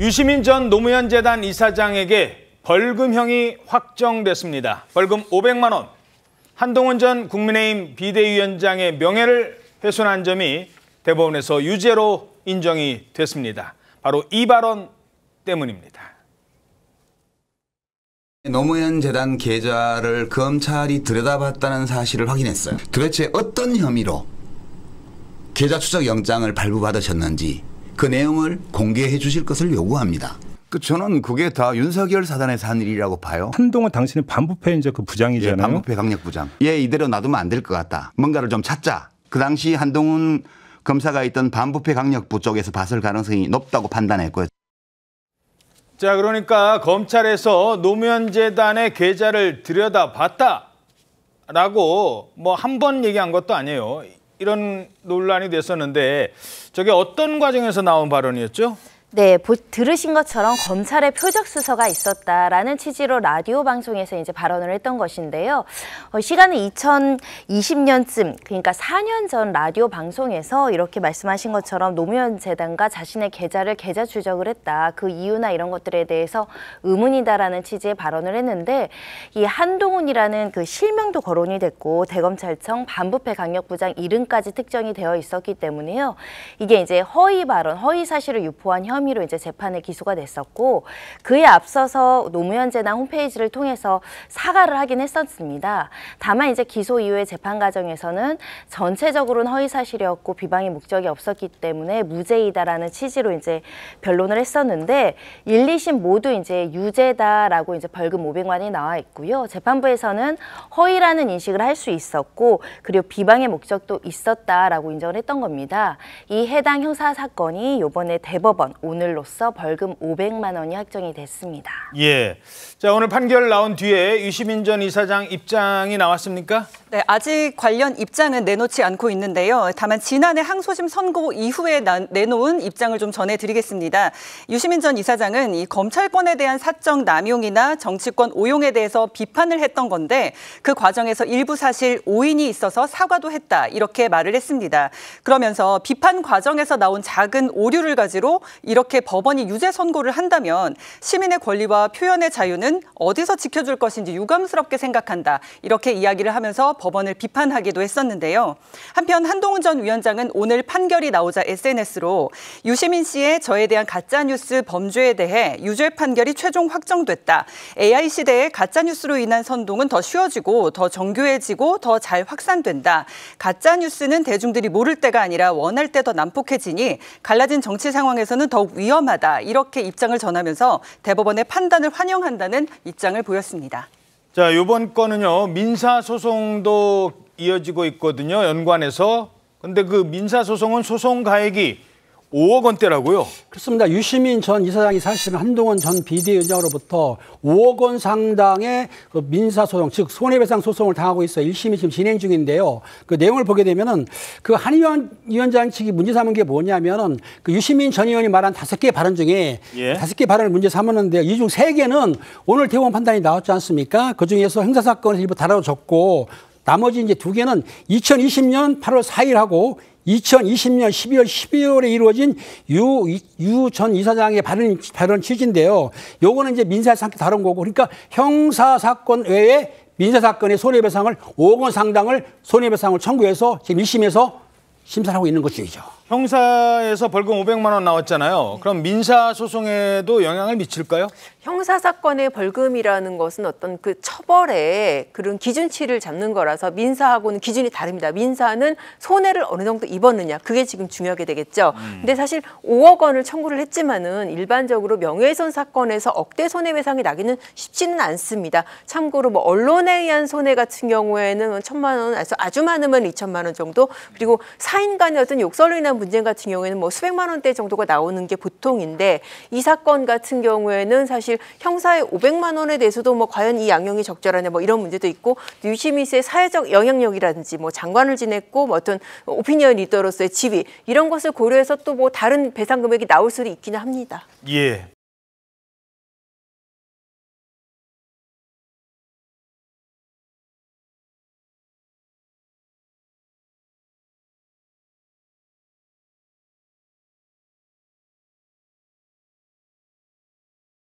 유시민 전 노무현 재단 이사장에게 벌금형이 확정됐습니다. 벌금 500만 원. 한동훈 전 국민의힘 비대위원장의 명예를 훼손한 점이 대법원에서 유죄로 인정이 됐습니다. 바로 이 발언 때문입니다. 노무현 재단 계좌를 검찰이 들여다봤다는 사실을 확인했어요. 도대체 어떤 혐의로 계좌 추적 영장을 발부받으셨는지 그 내용을 공개해 주실 것을 요구합니다. 저는 그게 다 윤석열 사단에서 한 일이라고 봐요. 한동훈 당신은 반부패 이제 그 부장이잖아요. 예, 반부패 강력부장. 얘 이대로 놔두면 안 될 것 같다. 뭔가를 좀 찾자. 그 당시 한동훈 검사가 있던 반부패 강력부 쪽에서 봤을 가능성이 높다고 판단했고요. 자, 그러니까 검찰에서 노무현 재단의 계좌를 들여다봤다라고 뭐 한 번 얘기한 것도 아니에요. 이런 논란이 됐었는데 저게 어떤 과정에서 나온 발언이었죠? 네, 들으신 것처럼 검찰의 표적 수사가 있었다라는 취지로 라디오 방송에서 이제 발언을 했던 것인데요. 시간은 2020년쯤, 그러니까 4년 전 라디오 방송에서 이렇게 말씀하신 것처럼 노무현 재단과 자신의 계좌를 계좌 추적을 했다. 그 이유나 이런 것들에 대해서 의문이다라는 취지의 발언을 했는데 이 한동훈이라는 그 실명도 거론이 됐고 대검찰청 반부패 강력부장 이름까지 특정이 되어 있었기 때문에요. 이게 이제 허위 발언, 허위 사실을 유포한 혐의로 이제 재판에 기소가 됐었고 그에 앞서서 노무현 재단 홈페이지를 통해서 사과를 하긴 했었습니다. 다만 이제 기소 이후의 재판 과정에서는 전체적으로는 허위 사실이었고 비방의 목적이 없었기 때문에 무죄이다라는 취지로 이제 변론을 했었는데 1, 2심 모두 이제 유죄다라고 이제 벌금 500만이 나와 있고요. 재판부에서는 허위라는 인식을 할 수 있었고 그리고 비방의 목적도 있었다라고 인정을 했던 겁니다. 이 해당 형사 사건이 이번에 대법원 오늘로써 벌금 500만 원이 확정이 됐습니다. 예. 자, 오늘 판결 나온 뒤에 유시민 전 이사장 입장이 나왔습니까? 네, 아직 관련 입장은 내놓지 않고 있는데요. 다만 지난해 항소심 선고 이후에 내놓은 입장을 좀 전해드리겠습니다. 유시민 전 이사장은 이 검찰권에 대한 사적 남용이나 정치권 오용에 대해서 비판을 했던 건데 그 과정에서 일부 사실 오인이 있어서 사과도 했다 이렇게 말을 했습니다. 그러면서 비판 과정에서 나온 작은 오류를 가지고 이렇게 법원이 유죄 선고를 한다면 시민의 권리와 표현의 자유는 어디서 지켜줄 것인지 유감스럽게 생각한다 이렇게 이야기를 하면서 법원을 비판하기도 했었는데요. 한편 한동훈 전 위원장은 오늘 판결이 나오자 SNS로 유시민 씨의 저에 대한 가짜뉴스 범죄에 대해 유죄 판결이 최종 확정됐다. AI 시대에 가짜뉴스로 인한 선동은 더 쉬워지고 더 정교해지고 더 잘 확산된다. 가짜뉴스는 대중들이 모를 때가 아니라 원할 때 더 난폭해지니 갈라진 정치 상황에서는 더욱 위험하다. 이렇게 입장을 전하면서 대법원의 판단을 환영한다는 입장을 보였습니다. 자, 이번 건은요. 민사소송도 이어지고 있거든요. 연관해서. 근데 그 민사소송은 소송 가액이 5억 원대라고요? 그렇습니다. 유시민 전 이사장이 사실은 한동훈 전 비대위원장으로부터 5억 원 상당의 그 민사소송, 즉 손해배상 소송을 당하고 있어 1심이 지금 진행 중인데요. 그 내용을 보게 되면은 그 한 위원장 측이 문제 삼은 게 뭐냐면은 그 유시민 전 의원이 말한 5개 발언 중에 5개 발언을 문제 삼았는데요. 이 중 3개는 오늘 대법원 판단이 나왔지 않습니까? 그 중에서 형사사건을 일부 다뤄졌고 나머지 이제 2개는 2020년 8월 4일하고 2020년 12월 12월에 이루어진 유 전 이사장의 발언 취지인데요. 요거는 이제 민사에서 함께 다룬 거고, 그러니까 형사사건 외에 민사사건의 손해배상을 5억 원 상당을 손해배상을 청구해서 지금 1심에서 심사를 하고 있는 것이죠. 형사에서 벌금 500만 원 나왔잖아요. 그럼 민사소송에도 영향을 미칠까요? 형사사건의 벌금이라는 것은 어떤 그 처벌의 그런 기준치를 잡는 거라서 민사하고는 기준이 다릅니다. 민사는 손해를 어느 정도 입었느냐, 그게 지금 중요하게 되겠죠. 근데 사실 5억 원을 청구를 했지만은 일반적으로 명예훼손 사건에서 억대 손해배상이 나기는 쉽지는 않습니다. 참고로 뭐 언론에 의한 손해 같은 경우에는 1,000만 원, 아주 많으면 2천만 원 정도, 그리고 사인 간의 어떤 욕설로 인한 문제 같은 경우에는 뭐 수백만 원대 정도가 나오는 게 보통인데 이 사건 같은 경우에는 사실 형사의 500만 원에 대해서도 뭐 과연 이 양형이 적절하냐 뭐 이런 문제도 있고 유시민 씨의 사회적 영향력이라든지 뭐 장관을 지냈고 뭐 어떤 오피니언 리더로서의 지위 이런 것을 고려해서 또 뭐 다른 배상 금액이 나올 수도 있기는 합니다. 예.